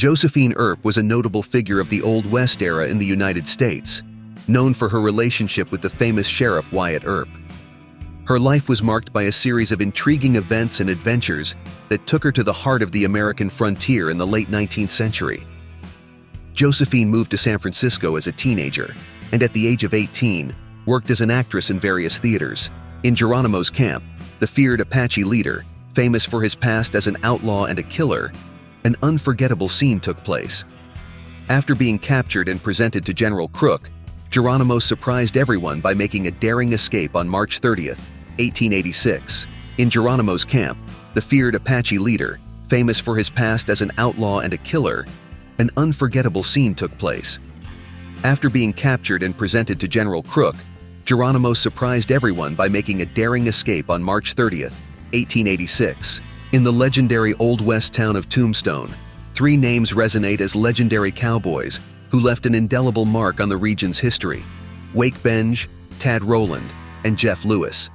Josephine Earp was a notable figure of the Old West era in the United States, known for her relationship with the famous Sheriff Wyatt Earp. Her life was marked by a series of intriguing events and adventures that took her to the heart of the American frontier in the late 19th century. Josephine moved to San Francisco as a teenager, and at the age of 18, worked as an actress in various theaters. In Geronimo's camp, the feared Apache leader, famous for his past as an outlaw and a killer, an unforgettable scene took place. After being captured and presented to General Crook, Geronimo surprised everyone by making a daring escape on March 30th, 1886. In Geronimo's camp, the feared Apache leader, famous for his past as an outlaw and a killer, an unforgettable scene took place. After being captured and presented to General Crook, Geronimo surprised everyone by making a daring escape on March 30th, 1886. In the legendary Old West town of Tombstone, three names resonate as legendary cowboys who left an indelible mark on the region's history: Wake Benj, Tad Rowland, and Jeff Lewis.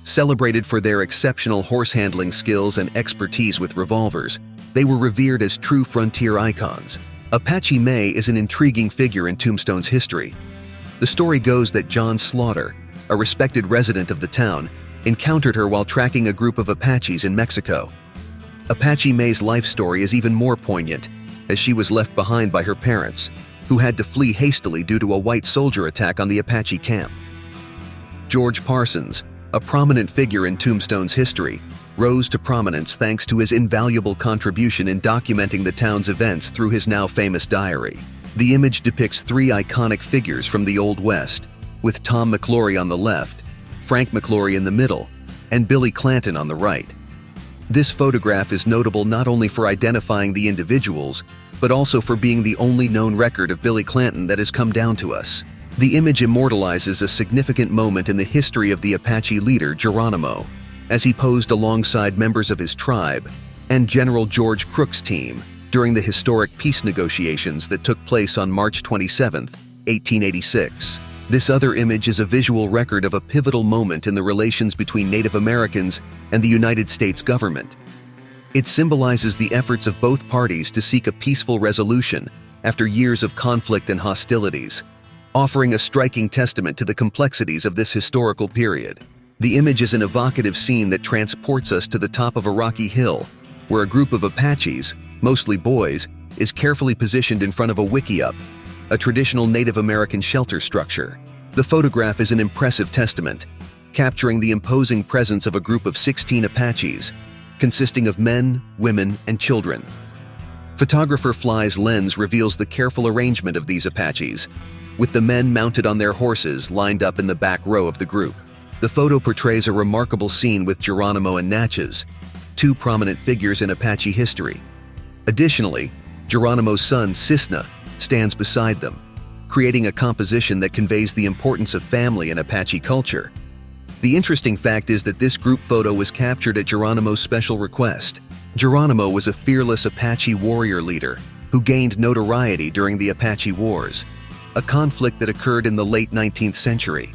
Celebrated for their exceptional horse handling skills and expertise with revolvers, they were revered as true frontier icons. Apache May is an intriguing figure in Tombstone's history. The story goes that John Slaughter, a respected resident of the town, encountered her while tracking a group of Apaches in Mexico. Apache May's life story is even more poignant, as she was left behind by her parents, who had to flee hastily due to a white soldier attack on the Apache camp. George Parsons, a prominent figure in Tombstone's history, rose to prominence thanks to his invaluable contribution in documenting the town's events through his now famous diary. The image depicts three iconic figures from the Old West, with Tom McClory on the left, Frank McClory in the middle, and Billy Clanton on the right. This photograph is notable not only for identifying the individuals, but also for being the only known record of Billy Clanton that has come down to us. The image immortalizes a significant moment in the history of the Apache leader Geronimo, as he posed alongside members of his tribe and General George Crook's team during the historic peace negotiations that took place on March 27, 1886. This other image is a visual record of a pivotal moment in the relations between Native Americans and the United States government. It symbolizes the efforts of both parties to seek a peaceful resolution after years of conflict and hostilities, offering a striking testament to the complexities of this historical period. The image is an evocative scene that transports us to the top of a rocky hill, where a group of Apaches, mostly boys, is carefully positioned in front of a wickiup, a traditional Native American shelter structure. The photograph is an impressive testament, capturing the imposing presence of a group of 16 Apaches, consisting of men, women, and children. Photographer Fly's lens reveals the careful arrangement of these Apaches, with the men mounted on their horses lined up in the back row of the group. The photo portrays a remarkable scene with Geronimo and Natchez, two prominent figures in Apache history. Additionally, Geronimo's son, Cisna, stands beside them, creating a composition that conveys the importance of family in Apache culture. The interesting fact is that this group photo was captured at Geronimo's special request. Geronimo was a fearless Apache warrior leader who gained notoriety during the Apache Wars, a conflict that occurred in the late 19th century.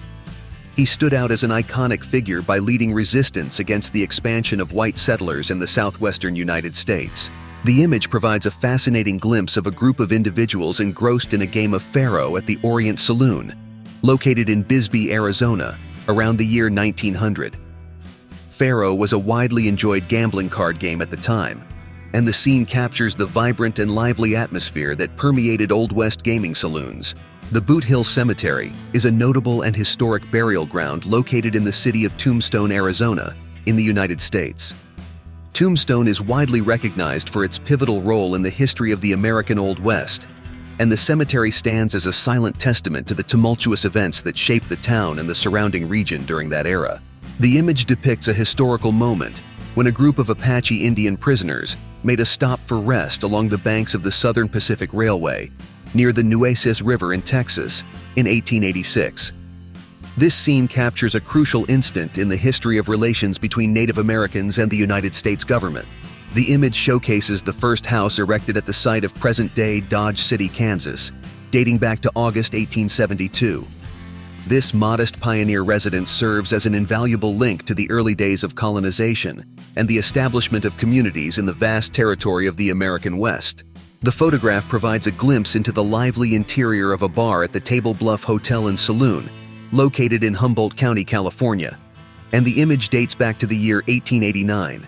He stood out as an iconic figure by leading resistance against the expansion of white settlers in the southwestern United States. The image provides a fascinating glimpse of a group of individuals engrossed in a game of Faro at the Orient Saloon, located in Bisbee, Arizona, around the year 1900. Faro was a widely enjoyed gambling card game at the time, and the scene captures the vibrant and lively atmosphere that permeated Old West gaming saloons. The Boot Hill Cemetery is a notable and historic burial ground located in the city of Tombstone, Arizona, in the United States. Tombstone is widely recognized for its pivotal role in the history of the American Old West, and the cemetery stands as a silent testament to the tumultuous events that shaped the town and the surrounding region during that era. The image depicts a historical moment when a group of Apache Indian prisoners made a stop for rest along the banks of the Southern Pacific Railway near the Nueces River in Texas in 1886. This scene captures a crucial instant in the history of relations between Native Americans and the United States government. The image showcases the first house erected at the site of present-day Dodge City, Kansas, dating back to August 1872. This modest pioneer residence serves as an invaluable link to the early days of colonization and the establishment of communities in the vast territory of the American West. The photograph provides a glimpse into the lively interior of a bar at the Table Bluff Hotel and Saloon, located in Humboldt County, California, and the image dates back to the year 1889.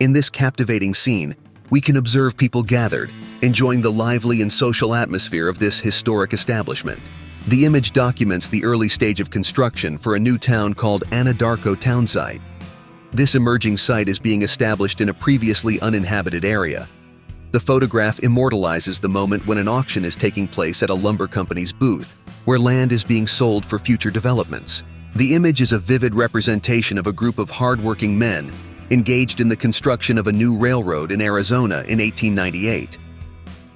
In this captivating scene, we can observe people gathered, enjoying the lively and social atmosphere of this historic establishment. The image documents the early stage of construction for a new town called Anadarko Townsite. This emerging site is being established in a previously uninhabited area. The photograph immortalizes the moment when an auction is taking place at a lumber company's booth, where land is being sold for future developments. The image is a vivid representation of a group of hardworking men engaged in the construction of a new railroad in Arizona in 1898.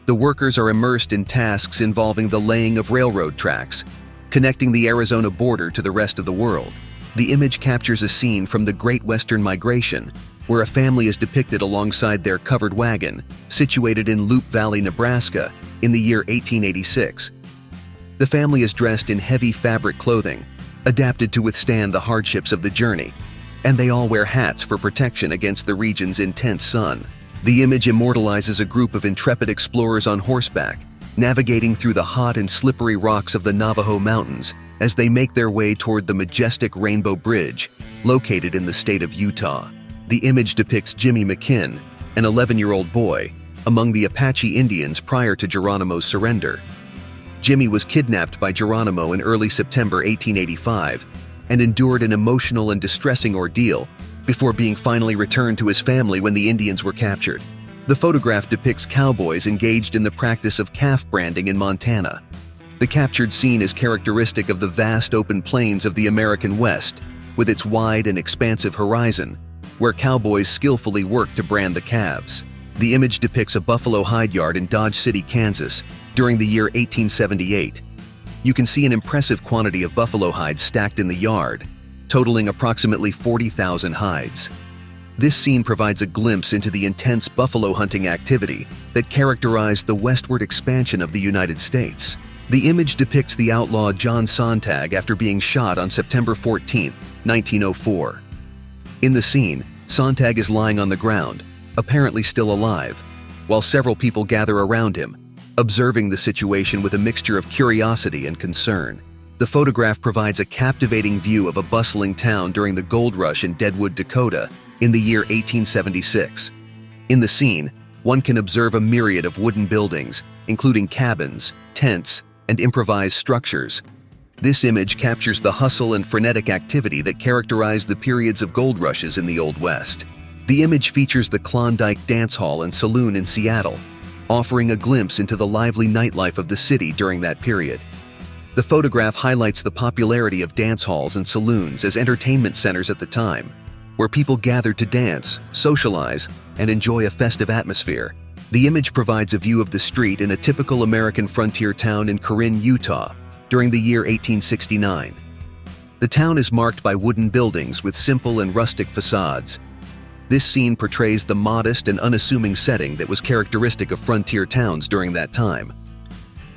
The workers are immersed in tasks involving the laying of railroad tracks, connecting the Arizona border to the rest of the world. The image captures a scene from the Great Western Migration, where a family is depicted alongside their covered wagon, situated in Loup Valley, Nebraska, in the year 1886. The family is dressed in heavy fabric clothing, adapted to withstand the hardships of the journey, and they all wear hats for protection against the region's intense sun. The image immortalizes a group of intrepid explorers on horseback, navigating through the hot and slippery rocks of the Navajo Mountains as they make their way toward the majestic Rainbow Bridge, located in the state of Utah. The image depicts Jimmy McKinn, an 11-year-old boy, among the Apache Indians prior to Geronimo's surrender. Jimmy was kidnapped by Geronimo in early September 1885 and endured an emotional and distressing ordeal before being finally returned to his family when the Indians were captured. The photograph depicts cowboys engaged in the practice of calf branding in Montana. The captured scene is characteristic of the vast open plains of the American West, with its wide and expansive horizon, where cowboys skillfully work to brand the calves. The image depicts a buffalo hide yard in Dodge City, Kansas, during the year 1878. You can see an impressive quantity of buffalo hides stacked in the yard, totaling approximately 40,000 hides. This scene provides a glimpse into the intense buffalo hunting activity that characterized the westward expansion of the United States. The image depicts the outlaw John Sontag after being shot on September 14, 1904. In the scene, Sontag is lying on the ground, apparently still alive, while several people gather around him, observing the situation with a mixture of curiosity and concern. The photograph provides a captivating view of a bustling town during the gold rush in Deadwood, Dakota, in the year 1876. In the scene, one can observe a myriad of wooden buildings, including cabins, tents, and improvised structures. This image captures the hustle and frenetic activity that characterized the periods of gold rushes in the Old West. The image features the Klondike Dance Hall and Saloon in Seattle, offering a glimpse into the lively nightlife of the city during that period. The photograph highlights the popularity of dance halls and saloons as entertainment centers at the time, where people gathered to dance, socialize, and enjoy a festive atmosphere. The image provides a view of the street in a typical American frontier town in Corinne, Utah, during the year 1869. The town is marked by wooden buildings with simple and rustic facades. This scene portrays the modest and unassuming setting that was characteristic of frontier towns during that time.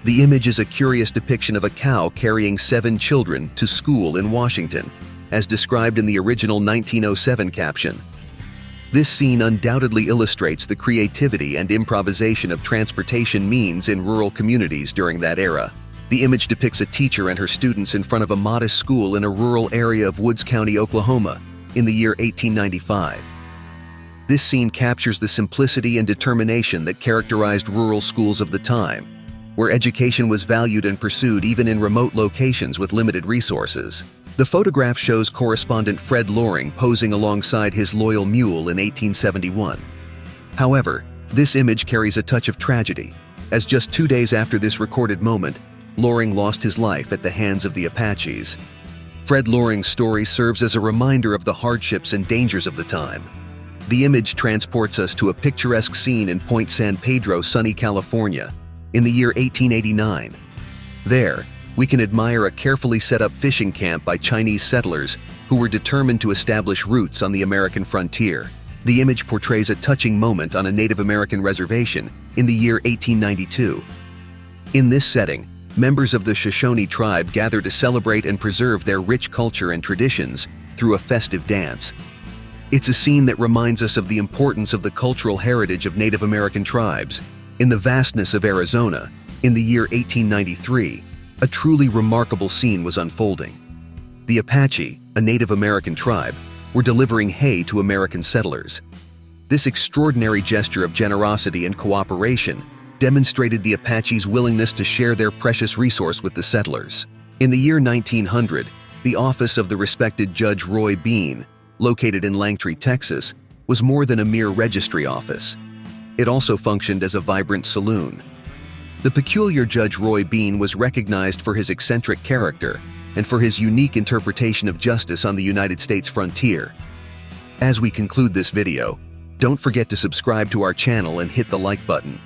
The image is a curious depiction of a cow carrying 7 children to school in Washington, as described in the original 1907 caption. This scene undoubtedly illustrates the creativity and improvisation of transportation means in rural communities during that era. The image depicts a teacher and her students in front of a modest school in a rural area of Woods County, Oklahoma, in the year 1895. This scene captures the simplicity and determination that characterized rural schools of the time, where education was valued and pursued even in remote locations with limited resources. The photograph shows correspondent Fred Loring posing alongside his loyal mule in 1871. However, this image carries a touch of tragedy, as just 2 days after this recorded moment, Loring lost his life at the hands of the Apaches. Fred Loring's story serves as a reminder of the hardships and dangers of the time. The image transports us to a picturesque scene in Point San Pedro, sunny California, in the year 1889. There, we can admire a carefully set up fishing camp by Chinese settlers who were determined to establish roots on the American frontier. The image portrays a touching moment on a Native American reservation in the year 1892. In this setting, members of the Shoshone tribe gather to celebrate and preserve their rich culture and traditions through a festive dance. It's a scene that reminds us of the importance of the cultural heritage of Native American tribes In the vastness of Arizona, in the year 1893, a truly remarkable scene was unfolding. The Apache, a Native American tribe, were delivering hay to American settlers. This extraordinary gesture of generosity and cooperation demonstrated the Apache's willingness to share their precious resource with the settlers. In the year 1900, the office of the respected Judge Roy Bean, located in Langtry, Texas, was more than a mere registry office. It also functioned as a vibrant saloon. The peculiar Judge Roy Bean was recognized for his eccentric character and for his unique interpretation of justice on the United States frontier. As we conclude this video, don't forget to subscribe to our channel and hit the like button.